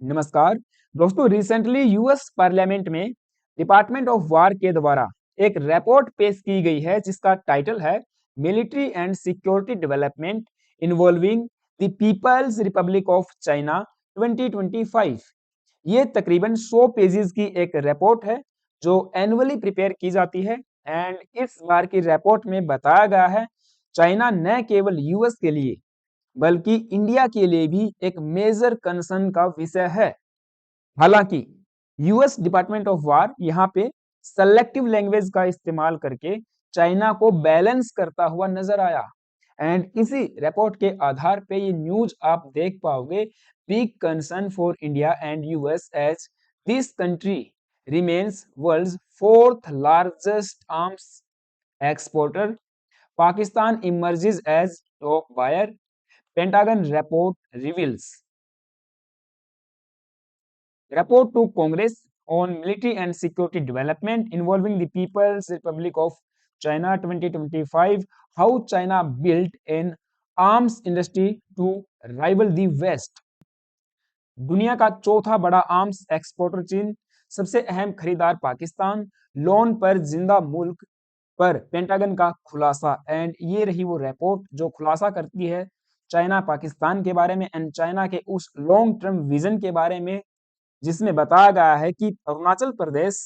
नमस्कार दोस्तों, recently US parliament में डिपार्टमेंट ऑफ वार के द्वारा एक रिपोर्ट पेश की गई है जिसका टाइटल है military and security development involving the people's republic of China 2025। ये तकरीबन 100 पेजेस की एक रिपोर्ट है जो एनुअली प्रिपेयर की जाती है। एंड इस बार की रिपोर्ट में बताया गया है चाइना न केवल यूएस के लिए बल्कि इंडिया के लिए भी एक मेजर कंसर्न का विषय है। हालांकि यूएस डिपार्टमेंट ऑफ वार यहाँ पे सेलेक्टिव लैंग्वेज का इस्तेमाल करके चाइना को बैलेंस करता हुआ नजर आया। एंड इसी रिपोर्ट के आधार पे ये न्यूज आप देख पाओगे, big concern for India and US as this country remains world's fourth largest arms exporter, Pakistan emerges as top buyer, Pentagon report reveals. Report to Congress on Military and Security Development Involving the People's Republic of China 2025, How China Built an Arms Industry to Rival the West। दुनिया का चौथा बड़ा arms exporter चीन, सबसे अहम खरीदार Pakistan, loan पर जिंदा मुल्क पर पेंटागन का खुलासा। एंड ये रही वो रिपोर्ट जो खुलासा करती है चाइना पाकिस्तान के बारे में एंड चाइना के उस लॉन्ग टर्म विजन के बारे में, जिसमें बताया गया है कि अरुणाचल प्रदेश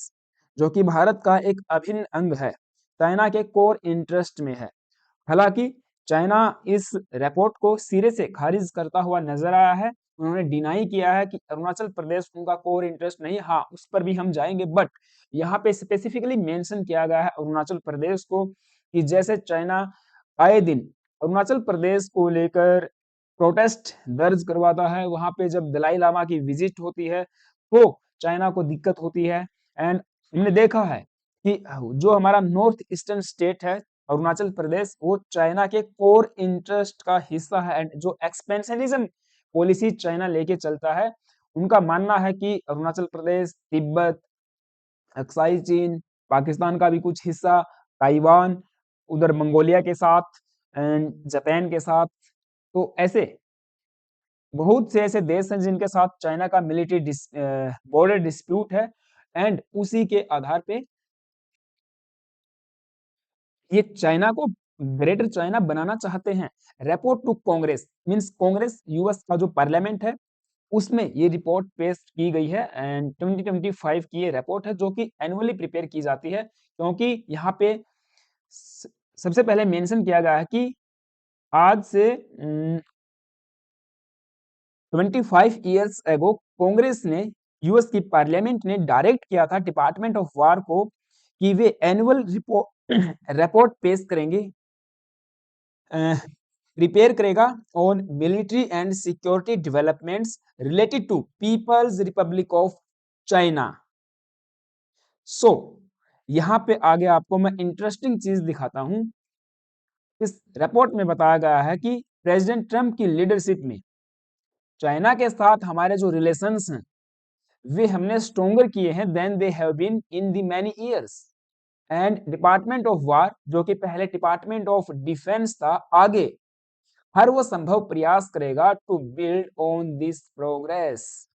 जो कि भारत का एक अभिन्न अंग है, चाइना के कोर इंटरेस्ट में है। हालांकि चाइना इस रिपोर्ट को सिरे से खारिज करता हुआ नजर आया है। उन्होंने डिनाई किया है कि अरुणाचल प्रदेश उनका कोर इंटरेस्ट नहीं। हाँ, उस पर भी हम जाएंगे, बट यहाँ पे स्पेसिफिकली मेंशन किया गया है अरुणाचल प्रदेश को कि जैसे चाइना आए दिन अरुणाचल प्रदेश को लेकर प्रोटेस्ट दर्ज करवाता है, वहां पे जब दलाई लामा की विजिट होती है तो चाइना को दिक्कत होती है। एंड हमने देखा है कि जो हमारा नॉर्थ ईस्टर्न स्टेट है अरुणाचल प्रदेश, वो चाइना के कोर इंटरेस्ट का हिस्सा है। एंड जो एक्सपेंशनिज्म पॉलिसी चाइना लेके चलता है, उनका मानना है कि अरुणाचल प्रदेश, तिब्बत, अक्साई चीन, पाकिस्तान का भी कुछ हिस्सा, ताइवान, उधर मंगोलिया के साथ एंड जापान के साथ, तो ऐसे बहुत से ऐसे देश हैं जिनके साथ चाइना का मिलिट्री बॉर्डर डिस्प्यूट है। एंड उसी के आधार पे ये चाइना को ग्रेटर चाइना बनाना चाहते हैं। Report to Congress means Congress, US का जो पार्लियामेंट है, उसमें ये रिपोर्ट पेश की गई है। एंड 2025 की ये रिपोर्ट है जो कि एनुअली प्रिपेयर की जाती है, क्योंकि यहाँ पे सबसे पहले मेंशन किया गया है कि आज से 25 ईयर्स एगो कांग्रेस ने, यूएस की पार्लियामेंट ने डायरेक्ट किया था डिपार्टमेंट ऑफ वार को कि वे एनुअल रिपोर्ट पेश करेंगे, प्रिपेयर करेगा on military and security developments related to people's republic of China. So यहाँ पे आगे आपको मैं इंटरेस्टिंग चीज दिखाता हूं। इस रिपोर्ट में बताया गया है कि प्रेसिडेंट ट्रंप की लीडरशिप में चाइना के साथ हमारे जो रिलेशंस हैं वे हमने स्ट्रोंगर किए हैं than they have been in the many years. And department of war जो कि पहले डिपार्टमेंट ऑफ डिफेंस था, आगे हर वो संभव प्रयास करेगा to build on this progress,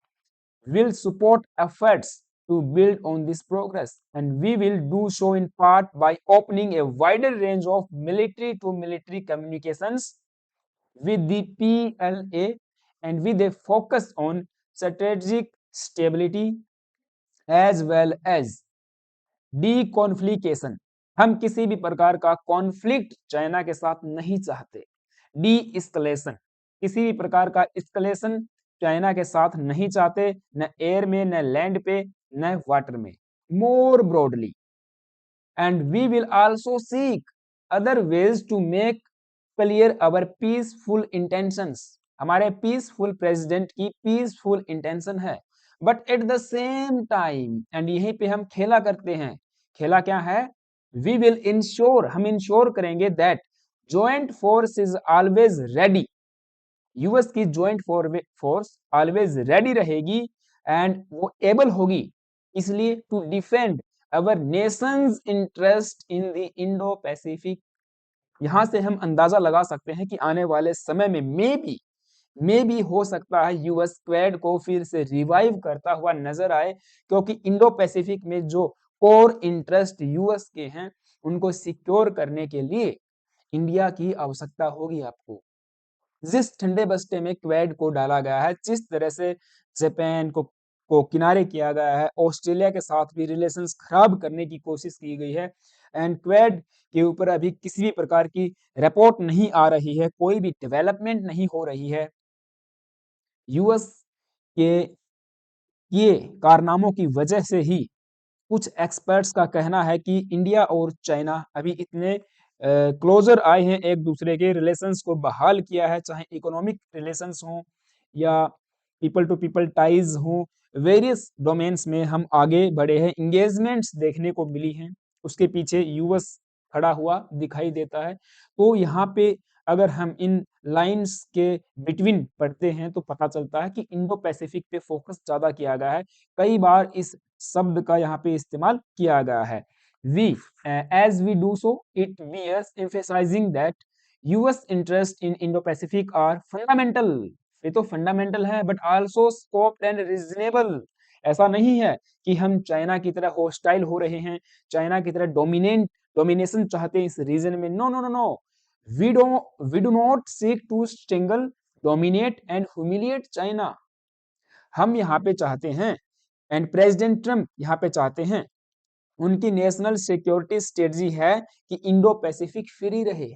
will support efforts to build on this progress, and we will do so in part by opening a wider range of military to military communications with the PLA and with a focus on strategic stability as well as डीकॉन्फ्लिकेशन। हम किसी भी प्रकार का conflict China के साथ नहीं चाहते। D इस्कलेशन, किसी भी प्रकार का इस्कलेशन चाइना के साथ नहीं चाहते, न एयर में, न लैंड पे, न वाटर में। More broadly, and we will also seek other ways to make clear our peaceful intentions. हमारे पीसफुल प्रेसिडेंट की पीसफुल इंटेंशन है, but at the same time, and यहीं पे हम खेला करते हैं। खेला क्या है? वी विल इंश्योर, हम इंश्योर करेंगे that joint force is always ready. US की ज्वाइंट फोर्स ऑलवेज रेडी रहेगी एंड वो एबल होगी, इसलिए to defend our nations interest in the Indo Pacific. यहां से हम अंदाजा लगा सकते हैं कि आने वाले समय में मे बी मे भी हो सकता है यूएस क्वेड को फिर से रिवाइव करता हुआ नजर आए, क्योंकि इंडो पैसिफिक में जो कोर इंटरेस्ट यूएस के हैं उनको सिक्योर करने के लिए इंडिया की आवश्यकता होगी आपको। जिस ठंडे बस्ते में क्वेड को डाला गया है, जिस तरह से जापान को किनारे किया गया है, ऑस्ट्रेलिया के साथ भी रिलेशंस खराब करने की कोशिश की गई है, एंड क्वेड के ऊपर अभी किसी भी प्रकार की रिपोर्ट नहीं आ रही है, कोई भी डेवलपमेंट नहीं हो रही है। यूएस के ये कारनामों की वजह से ही कुछ एक्सपर्ट्स का कहना है कि इंडिया और चाइना अभी इतने क्लोजर आए हैं, एक दूसरे के रिलेशंस को बहाल किया है, चाहे इकोनॉमिक रिलेशंस हों या पीपल टू पीपल टाइज हों, वेरियस डोमेन्स में हम आगे बढ़े हैं, इंगेजमेंट्स देखने को मिली हैं, उसके पीछे यूएस खड़ा हुआ दिखाई देता है। तो यहाँ पे अगर हम इन लाइंस के बिटवीन पढ़ते हैं तो पता चलता है कि इंडो पैसिफिक पे फोकस ज्यादा किया गया है। कई बार इस शब्द का यहाँ पे इस्तेमाल किया गया है। We as we do so, it bears emphasizing that US interest in Indo-Pacific are fundamental। ये तो फंडामेंटल है, but also scope and reasonable. ऐसा नहीं है कि हम चाइना की तरह होस्टाइल हो रहे हैं, चाइना की तरह डोमिनेशन चाहते हैं इस रीजन में। No no no no, we do not seek to strangle, dominate and humiliate China। हम यहाँ पे चाहते हैं, एंड प्रेसिडेंट ट्रम्प यहाँ पे चाहते हैं, उनकी नेशनल सिक्योरिटी स्ट्रेटजी है कि इंडो पैसिफिक फ्री रहे।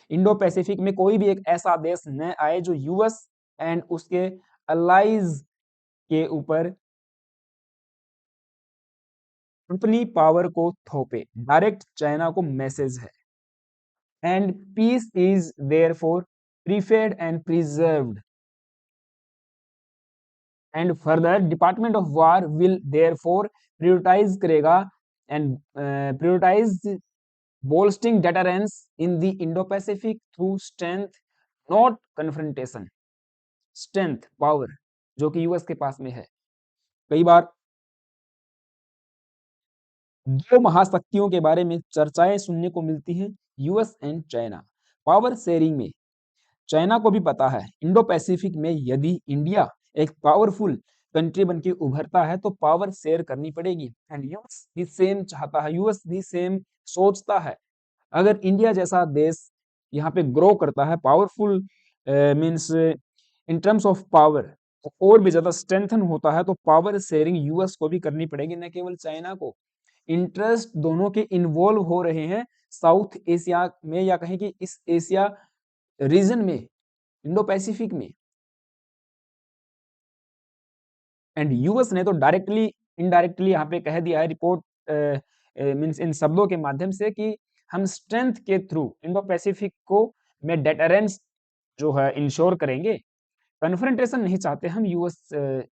इंडो पैसिफिक में कोई भी एक ऐसा देश न आए जो यूएस एंड उसके अलाइज के ऊपर अपनी पावर को थोपे। डायरेक्ट चाइना को मैसेज है, and peace is therefore preferred and preserved, and further department of war will therefore prioritise करेगा and prioritise bolstering deterrence in the Indo-Pacific through strength, not confrontation। strength, power, जो कि US के पास में है। कई बार दो महाशक्तियों के बारे में चर्चाएं सुनने को मिलती हैं, US and China. Power sharing में चाइना को भी पता है इंडो पैसिफिक में यदि इंडिया एक पावरफुल कंट्री बन के उभरता है तो पावर शेयर करनी पड़ेगी, एंड यूएस भी सेम चाहता है, यूएस भी सेम सोचता है। अगर इंडिया जैसा देश यहाँ पे ग्रो करता है, powerful means in terms of power और भी ज्यादा स्ट्रेंथन होता है, तो पावर शेयरिंग यूएस को भी करनी पड़ेगी, न केवल चाइना को। इंटरेस्ट दोनों के इन्वॉल्व हो रहे हैं साउथ एशिया में, या कहें कि इस एशिया रीजन में, इंडो पैसिफिक में। एंड यूएस ने तो डायरेक्टली इनडायरेक्टली यहाँ पे कह दिया है, रिपोर्ट मीन्स इन शब्दों के माध्यम से, कि हम स्ट्रेंथ के थ्रू इंडो पैसिफिक को में डेटरेंस जो है इंश्योर करेंगे, कन्फ्रंटेशन नहीं चाहते हम यूएस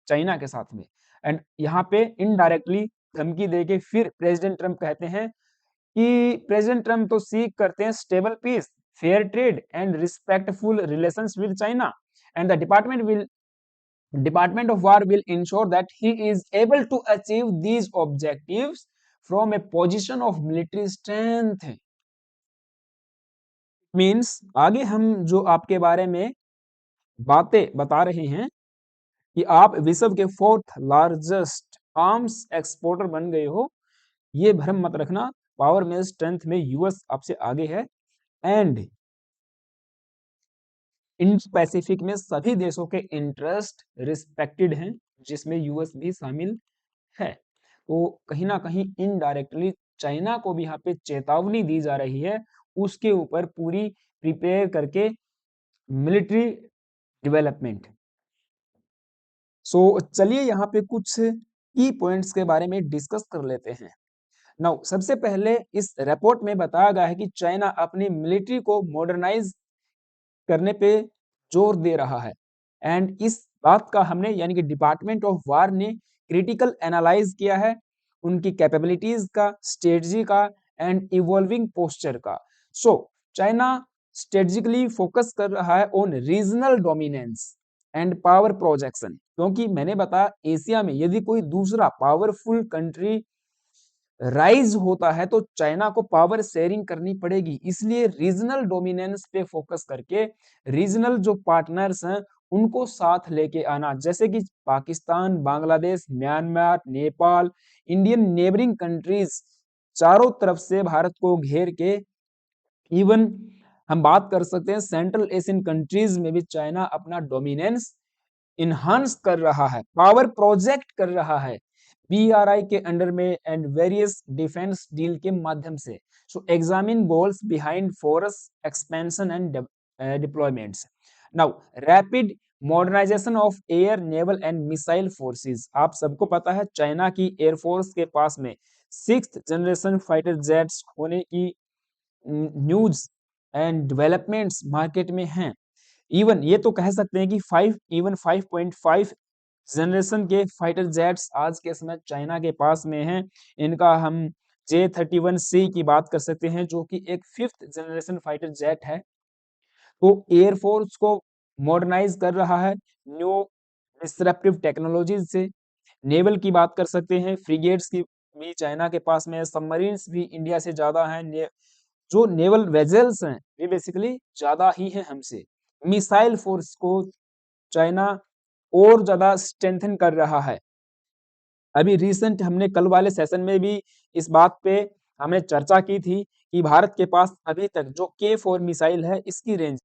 चाइना के साथ में। एंड यहाँ पे इनडायरेक्टली धमकी देके फिर प्रेसिडेंट ट्रम्प कहते हैं कि प्रेसिडेंट ट्रम्प तो सीख करते हैं stable peace, fair trade and respectful relations with China, and the Department of War will ensure that he is able to achieve these objectives from a position of military strength। Means आगे हम जो आपके बारे में बातें बता रहे हैं कि आप विश्व के 4th लार्जेस्ट आर्म्स एक्सपोर्टर बन गए हो, ये भ्रम मत रखना। पावर में स्ट्रेंथ में यूएस आपसे आगे है, एंड इंडो पैसिफिक में सभी देशों के इंटरेस्ट रिस्पेक्टेड हैं, जिसमें यूएस भी शामिल है। तो कहीं ना कहीं इनडायरेक्टली चाइना को भी यहाँ पे चेतावनी दी जा रही है, उसके ऊपर पूरी प्रिपेयर करके मिलिट्री डेवलपमेंट। सो चलिए यहाँ पे कुछ की पॉइंट्स के बारे में डिस्कस कर लेते हैं। नाउ सबसे पहले इस रिपोर्ट में बताया गया है कि चाइना अपनी मिलिट्री को मॉडर्नाइज करने पे जोर दे रहा है, एंड इस बात का हमने यानी कि डिपार्टमेंट ऑफ वार ने क्रिटिकल एनालाइज किया है, उनकी कैपेबिलिटीज का, स्ट्रेटजी का एंड इवॉल्विंग पोस्चर का। सो चाइना स्ट्रेटजिकली फोकस कर रहा है on regional dominance and power projection, क्योंकि मैंने बताया एशिया में यदि कोई दूसरा पावरफुल कंट्री राइज होता है तो चाइना को पावर शेयरिंग करनी पड़ेगी, इसलिए रीजनल डोमिनेंस पे फोकस करके रीजनल जो पार्टनर्स हैं उनको साथ लेके आना, जैसे कि Pakistan, Bangladesh, Myanmar, Nepal, Indian neighbouring countries चारों तरफ से भारत को घेर के, इवन हम बात कर सकते हैं सेंट्रल एशियन कंट्रीज में भी चाइना अपना डोमिनेंस इनहांस कर रहा है, पावर प्रोजेक्ट कर रहा है BRI के अंडर में एंड वेरियस डिफेंस डील के माध्यम से। So examine goals behind force expansion and deployments. Now rapid modernisation of air, naval and missile forces. आप सबको पता है चाइना की एयरफोर्स के पास में 6th जनरेशन फाइटर जेट्स होने की न्यूज एंड डेवलपमेंट्स मार्केट में हैं। इवन ये तो कह सकते हैं कि 5.5 जनरेशन के फाइटर जेट्स आज के समय चाइना के पास में हैं। इनका हम J-31C की बात कर सकते हैं जो कि एक 5th जनरेशन फाइटर जेट है। तो एयरफोर्स को मॉडर्नाइज कर रहा है न्यू डिसरप्टिव टेक्नोलॉजीज से। नेवल की बात कर सकते हैं, फ्रिगेट्स की भी चाइना के पास में है, सबमरीन्स भी इंडिया से ज्यादा हैं, जो नेवल वेजल्स हैं वे बेसिकली ज्यादा ही हैं हमसे। मिसाइल फोर्स को चाइना और ज्यादा स्ट्रेंथन कर रहा है। अभी रिसेंट हमने कल वाले सेशन में भी इस बात पे हमने चर्चा की थी कि भारत के पास अभी तक जो K4 मिसाइल है इसकी रेंज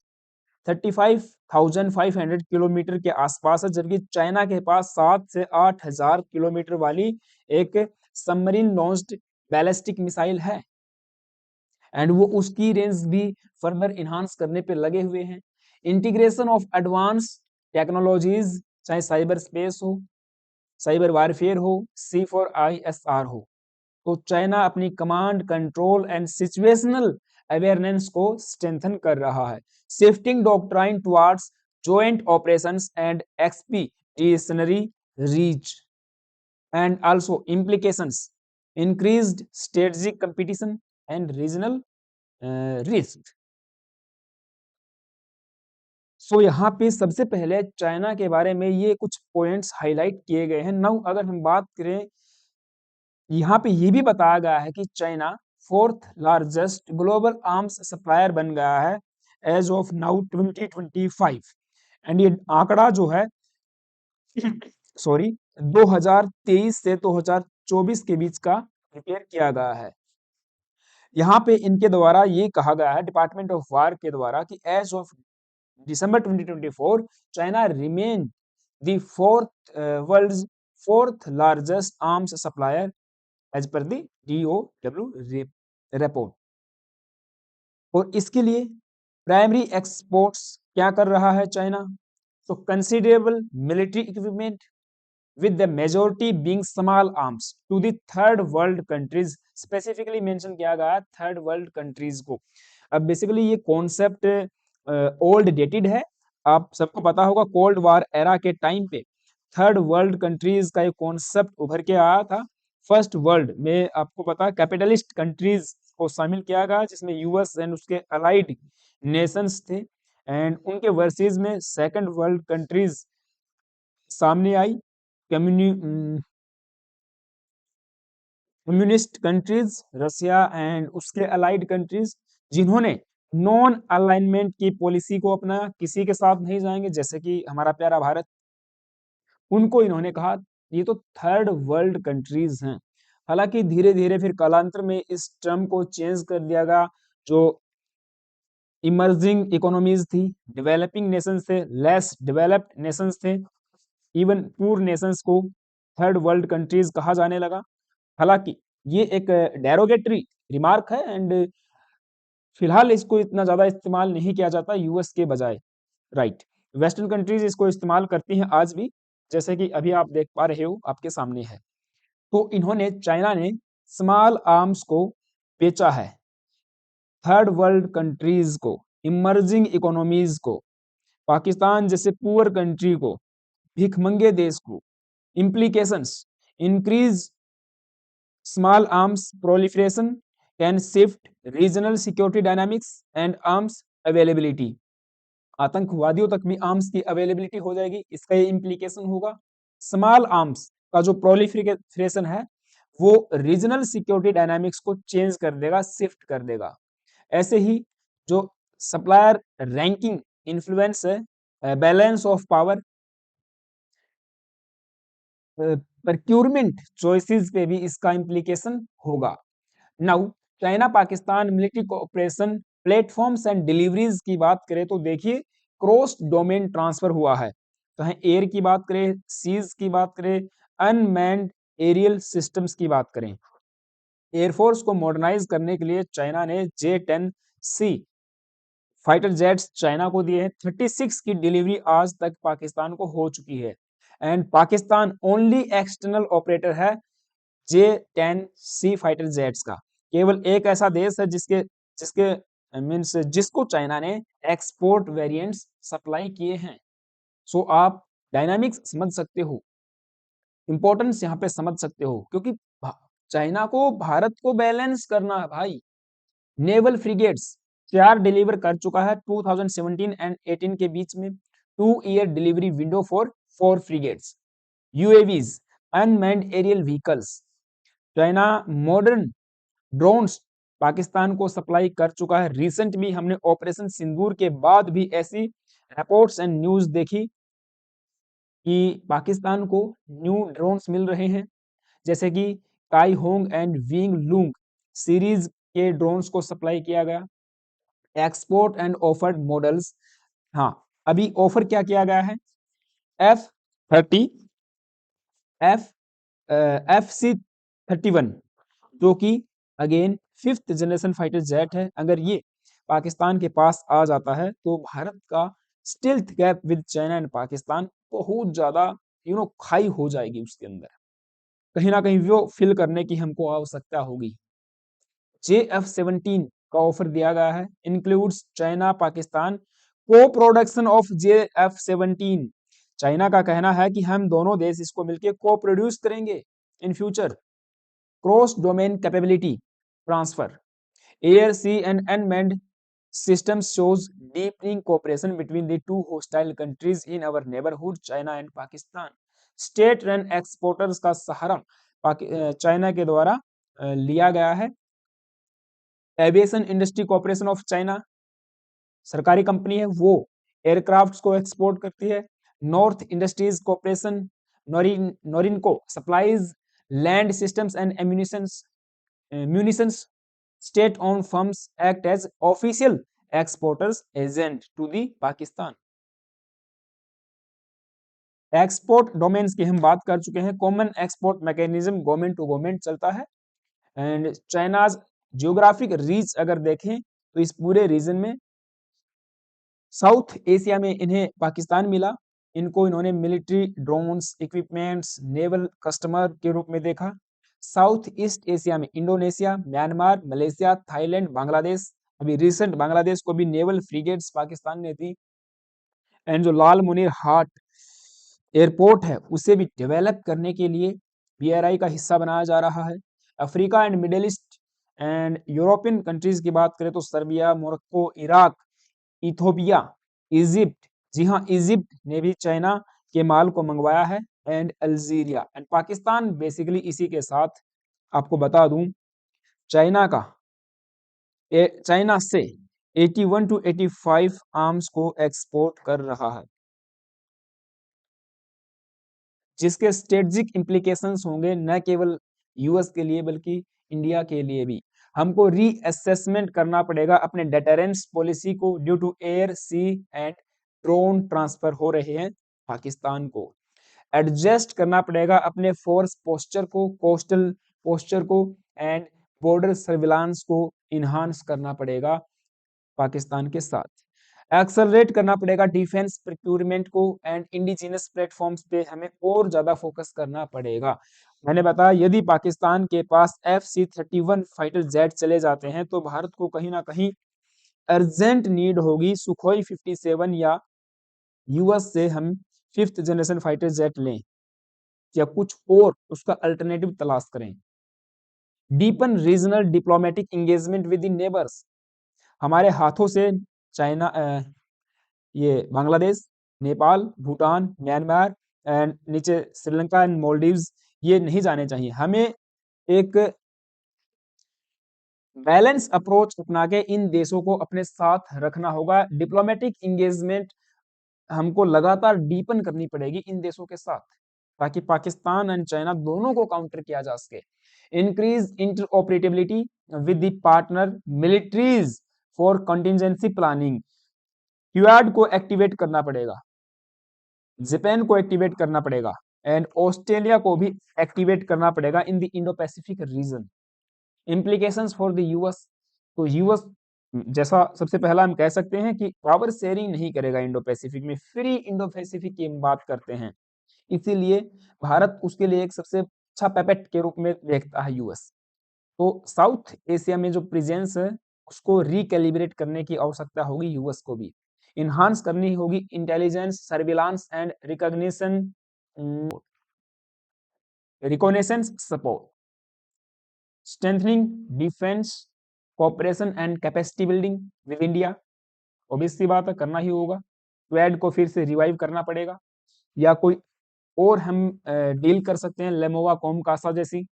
35,500 किलोमीटर के आसपास है, जबकि चाइना के पास 7 से 8,000 किलोमीटर वाली एक सबमरीन लॉन्च्ड बैलिस्टिक मिसाइल है एंड वो उसकी रेंज भी फर्दर इनहांस करने पे लगे हुए हैं। इंटीग्रेशन ऑफ एडवांस टेक्नोलॉजीज, चाहे साइबर स्पेस हो, साइबर वारफेयर हो, C4ISR हो, तो चाइना अपनी command control and situational awareness को स्ट्रेंथन कर रहा है। Shifting doctrine towards joint operations and expeditionary reach and also implications, increased strategic competition and regional risk। सो यहाँ पे सबसे पहले चाइना के बारे में ये कुछ पॉइंट्स हाईलाइट किए गए हैं। नाउ अगर हम बात करें, यहाँ पे ये भी बताया गया है कि China 4th largest global arms supplier बन गया है एज ऑफ नाउ 2025 एंड ये आंकड़ा जो है सॉरी 2023 से 2024 के बीच का प्रिपेयर किया गया है। यहाँ पे इनके द्वारा ये कहा गया है डिपार्टमेंट ऑफ वार के द्वारा कि as of December 2024, China remained the world's fourth largest arms supplier as per the DOW report। और इसके लिए प्राइमरी एक्सपोर्ट्स क्या कर रहा है चाइना? तो considerable military equipment with the majority being small arms to the third world countries, specifically mention किया गया थर्ड वर्ल्ड कंट्रीज को। अब बेसिकली ये कॉन्सेप्ट ओल्ड डेटेड है, आप सबको पता होगा कोल्ड वार एरा के टाइम पे थर्ड वर्ल्ड कंट्रीज का एक कॉन्सेप्ट उभर के आया था। फर्स्ट वर्ल्ड में आपको पता है कैपिटलिस्ट कंट्रीज को शामिल किया गया जिसमें यूएस एंड उसके अलाइड नेशंस थे एंड उनके वर्सेस में सेकंड वर्ल्ड कंट्रीज सामने आई, कम्युनिस्ट कंट्रीज रशिया एंड उसके अलाइड कंट्रीज जिन्होंने नॉन अलाइनमेंट की पॉलिसी को अपनाया, किसी के साथ नहीं जाएंगे, जैसे कि हमारा प्यारा भारत, उनको इन्होंने कहा ये तो थर्ड वर्ल्ड कंट्रीज हैं। हालांकि धीरे धीरे फिर कालांतर में इस टर्म को चेंज कर दिया गया, जो इमर्जिंग इकोनॉमीज थी, डेवलपिंग नेशंस थे, लेस डेवलप्ड नेशंस थे, इवन पूर नेशंस को थर्ड वर्ल्ड कंट्रीज कहा जाने लगा। हालांकि ये एक डेरोगेटरी रिमार्क है एंड फिलहाल इसको इतना ज्यादा इस्तेमाल नहीं किया जाता यूएस के बजाय, राइट। वेस्टर्न कंट्रीज इसको इस्तेमाल करती हैं आज भी, जैसे कि अभी आप देख पा रहे हो आपके सामने है। तो इन्होंने चाइना ने स्मॉल आर्म्स को बेचा है थर्ड वर्ल्ड कंट्रीज को, इमर्जिंग इकोनॉमीज को, पाकिस्तान जैसे पुअर कंट्री को, भिखमंगे देश को। implications, increase small arms proliferation can shift regional security dynamics and arms availability। आतंकवादियों तक भी आर्म्स की अवेलेबिलिटी हो जाएगी, इसका ये इम्प्लीकेशन होगा। स्मॉल आर्म्स का जो प्रोलिफरेशन है वो रीजनल सिक्योरिटी डायनामिक्स को चेंज कर देगा, शिफ्ट कर देगा। ऐसे ही जो सप्लायर रैंकिंग इन्फ्लुएंस है, balance of power, procurement choices पे भी इसका इम्प्लीकेशन होगा। Now China Pakistan military cooperation platforms and deliveries की बात करें तो देखिए क्रॉस डोमेन ट्रांसफर हुआ है, चाहे एयर की बात करें, सीज की बात करें, अनमैन्ड एरियल सिस्टम्स की बात करें। एयरफोर्स को मॉडर्नाइज करने के लिए चाइना ने J-10C फाइटर जेट्स चाइना को दिए हैं। 36 की डिलीवरी आज तक पाकिस्तान को हो चुकी है and Pakistan only external operator है J-10C फाइटर जेट्स का। केवल एक ऐसा देश है जिसके जिसके मीन्स जिसको चाइना ने एक्सपोर्ट वेरिएंट्स सप्लाई किए हैं। सो आप डायनामिक्स समझ सकते हो, इंपॉर्टेंस यहाँ पे समझ सकते हो, क्योंकि चाइना को भारत को बैलेंस करना है भाई। नेवल फ्रिगेट्स 4 डिलीवर कर चुका है 2017 एंड 18 के बीच में, 2 year delivery window for 4 frigates. UAVs unmanned aerial vehicles, China modern drones Pakistan को सप्लाई कर चुका है। रिसेंट भी हमने ऑपरेशन सिंदूर के बाद भी ऐसी रिपोर्ट्स एंड न्यूज देखी कि पाकिस्तान को न्यू ड्रोन्स मिल रहे हैं, जैसे कि काई Hong and wing Loong series के ड्रोन्स को सप्लाई किया गया। एक्सपोर्ट एंड ऑफर्ड मॉडल्स, हाँ अभी ऑफर क्या किया गया है, F-30 FC-31 जो कि again 5th generation fighter jet है। अगर ये पाकिस्तान के पास आ जाता है तो भारत का stealth gap with China and Pakistan बहुत ज्यादा खाई हो जाएगी, उसके अंदर कहीं ना कहीं वो फिल करने की हमको आवश्यकता होगी। JF-17 का ऑफर दिया गया है, इंक्लूड्स चाइना पाकिस्तान को प्रोडक्शन ऑफ JF-17। चाइना का कहना है कि हम दोनों देश इसको मिलकर को प्रोड्यूस करेंगे in future. Cross domain capability transfer, air sea and unmanned systems shows deepening cooperation between the two hostile countries in our neighborhood China and Pakistan। State run exporters का सहारा चाइना के द्वारा लिया गया है। Aviation industry corporation of China सरकारी company है, वो एयरक्राफ्ट्स को एक्सपोर्ट करती है। North industries corporation Norinco supplies land systems and munitions। state owned firms act as official exporters agent to the Pakistan। Export domains की हम बात कर चुके हैं। Common export mechanism government to government चलता है एंड चाइनाज जियोग्राफिक रीच अगर देखें तो इस पूरे रीजन में साउथ एशिया में इन्हें पाकिस्तान मिला। इनको इन्होंने military drones equipments naval customer के रूप में देखा। साउथ ईस्ट एशिया में Indonesia Myanmar Malaysia Thailand Bangladesh, अभी रिसेंट बांग्लादेश को भी नेवल फ्रिगेट्स पाकिस्तान ने दी। एंड जो लाल मुनीर हाट एयरपोर्ट है उसे भी डेवलप करने के लिए BRI का हिस्सा बनाया जा रहा है। Africa and middle east and European countries की बात करें तो Serbia Morocco Iraq Ethiopia Egypt, जी हाँ इजिप्ट ने भी चाइना के माल को मंगवाया है and Algeria and Pakistan basically इसी के साथ आपको बता दूं चाइना से 81 to 85 आर्म्स को एक्सपोर्ट कर रहा है, जिसके स्ट्रेटेजिक इम्प्लीकेशंस होंगे न केवल यूएस के लिए बल्कि इंडिया के लिए भी। हमको रीअसेसमेंट करना पड़ेगा अपने डेटरेंस पॉलिसी को due to air sea and drone transfer हो रहे हैं पाकिस्तान को। एडजस्ट करना पड़ेगा अपने फोर्स पोस्चर को, कोस्टल पोस्चर को एंड बॉर्डर सर्विलांस को इन्हांस करना पड़ेगा पाकिस्तान के साथ। एक्सेलरेट करना पड़ेगा डिफेंस प्रोक्यूरमेंट को एंड इंडिजिनस प्लेटफॉर्म्स पे हमें और ज्यादा फोकस करना पड़ेगा। मैंने बताया यदि पाकिस्तान के पास FC-31 फाइटर जेट चले जाते हैं तो भारत को कहीं ना कहीं अर्जेंट नीड होगी सुखोई 57 या यूएस से हम 5th जनरेशन फाइटर जेट लें या कुछ और उसका अल्टरनेटिव तलाश करें। Deepen regional diplomatic engagement with in neighbours, हमारे हाथों से चाइना ये बांग्लादेश नेपाल भूटान म्यांमार एंड नीचे श्रीलंका एंड मालदीव्स ये नहीं जाने चाहिए। हमें एक बैलेंस अप्रोच अपना के इन देशों को अपने साथ रखना होगा। डिप्लोमेटिक इंगेजमेंट हमको लगातार डीपन करनी पड़ेगी इन देशों के साथ, ताकि पाकिस्तान एंड चाइना दोनों को काउंटर किया जा सके। Increase interoperability with the partner militaries for contingency planning. Quad को एक्टिवेट करना पड़ेगा, जापान को एक्टिवेट करना पड़ेगा एंड ऑस्ट्रेलिया को भी एक्टिवेट करना पड़ेगा in the Indo Pacific region. Implications for the US, तो यूएस जैसा सबसे पहला हम कह सकते हैं कि पावर शेयरिंग नहीं करेगा इंडो पैसिफिक में, फ्री इंडो पैसिफिक की हम बात करते हैं, इसीलिए भारत उसके लिए एक सबसे अच्छा पैपेट के रूप में देखता है यूएस। तो साउथ एशिया में जो प्रेजेंस है उसको रिकैलिब्रेट करने की आवश्यकता होगी यूएस को भी। इन्हांस करनी होगी intelligence, surveillance and recognitions support, strengthening defence cooperation and capacity building with India. Obvious सी बात है, करना ही होगा। क्वेड को फिर से रिवाइव करना पड़ेगा, या कोई और हम डील कर सकते हैं लेमोवा कोमकासा जैसी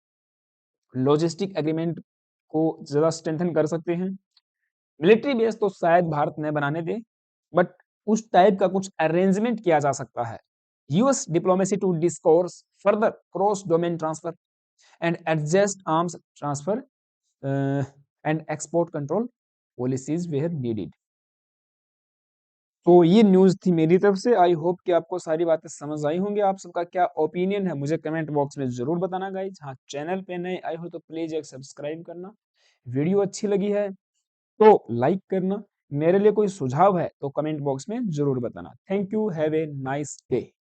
लॉजिस्टिक एग्रीमेंट को ज्यादा स्ट्रेंथन कर सकते हैं। मिलिट्री बेस तो शायद भारत न बनाने दे, बट उस टाइप का कुछ अरेंजमेंट किया जा सकता है। US diplomacy to discourse further cross domain transfer and adjust arms transfer and export control policies where needed. तो ये न्यूज थी मेरी तरफ से। आई होप कि आपको सारी बातें समझ आई होंगी। आप सबका क्या ओपिनियन है मुझे कमेंट बॉक्स में जरूर बताना गाइज। हाँ, चैनल पे नए आए हो तो प्लीज एक सब्सक्राइब करना, वीडियो अच्छी लगी है तो लाइक करना, मेरे लिए कोई सुझाव है तो कमेंट बॉक्स में जरूर बताना। Thank you, have a nice day.